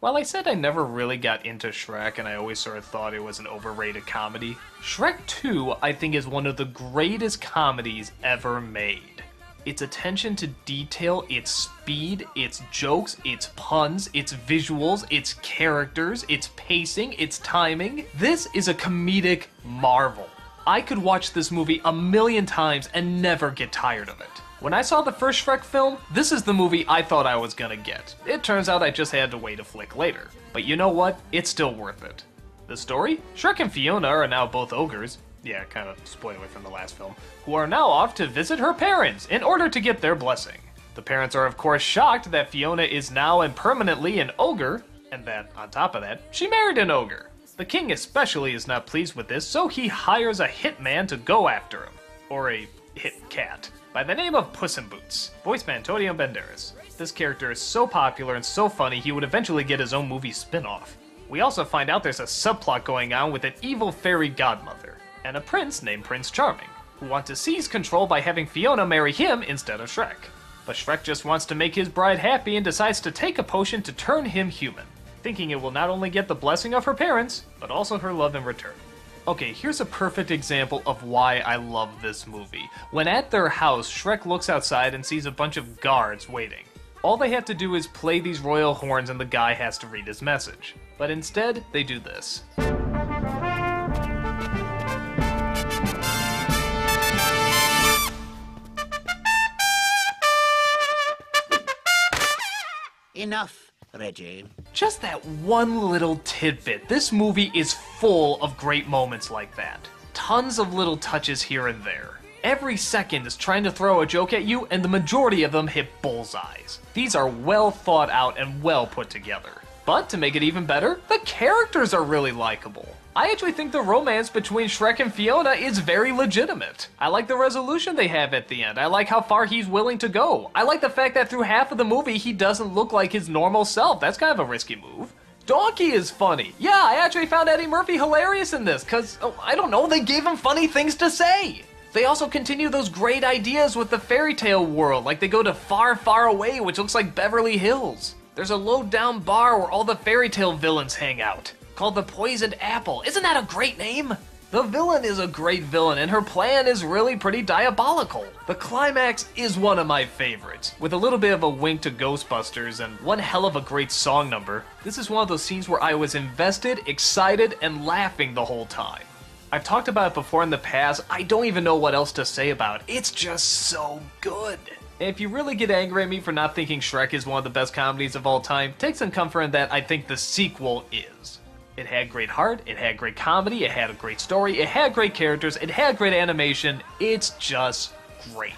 While I said I never really got into Shrek and I always sort of thought it was an overrated comedy, Shrek 2 I think is one of the greatest comedies ever made. Its attention to detail, its speed, its jokes, its puns, its visuals, its characters, its pacing, its timing. This is a comedic marvel. I could watch this movie a million times and never get tired of it. When I saw the first Shrek film, this is the movie I thought I was gonna get. It turns out I just had to wait a flick later. But you know what? It's still worth it. The story? Shrek and Fiona are now both ogres. Yeah, kind of spoiler from the last film. Who are now off to visit her parents in order to get their blessing. The parents are of course shocked that Fiona is now and permanently an ogre, and that, on top of that, she married an ogre. The king especially is not pleased with this, so he hires a hitman to go after him. Or a hit cat. By the name of Puss in Boots, voiced by Antonio Banderas. This character is so popular and so funny he would eventually get his own movie spin-off. We also find out there's a subplot going on with an evil fairy godmother, and a prince named Prince Charming, who want to seize control by having Fiona marry him instead of Shrek. But Shrek just wants to make his bride happy and decides to take a potion to turn him human, thinking it will not only get the blessing of her parents, but also her love in return. Okay, here's a perfect example of why I love this movie. When at their house, Shrek looks outside and sees a bunch of guards waiting. All they have to do is play these royal horns and the guy has to read his message. But instead, they do this. Enough, Reggie. Just that one little tidbit. This movie is full of great moments like that. Tons of little touches here and there. Every second is trying to throw a joke at you, and the majority of them hit bullseyes. These are well thought out and well put together. But to make it even better, the characters are really likable. I actually think the romance between Shrek and Fiona is very legitimate. I like the resolution they have at the end. I like how far he's willing to go. I like the fact that through half of the movie he doesn't look like his normal self. That's kind of a risky move. Donkey is funny. Yeah, I actually found Eddie Murphy hilarious in this, cause, I don't know, they gave him funny things to say. They also continue those great ideas with the fairy tale world, like they go to Far, Far Away, which looks like Beverly Hills. There's a low-down bar where all the fairy tale villains hang out, called the Poisoned Apple. Isn't that a great name? The villain is a great villain, and her plan is really pretty diabolical. The climax is one of my favorites, with a little bit of a wink to Ghostbusters and one hell of a great song number. This is one of those scenes where I was invested, excited, and laughing the whole time. I've talked about it before in the past. I don't even know what else to say about it. It's just so good. And if you really get angry at me for not thinking Shrek is one of the best comedies of all time, take some comfort in that I think the sequel is. It had great heart, it had great comedy, it had a great story, it had great characters, it had great animation. It's just great.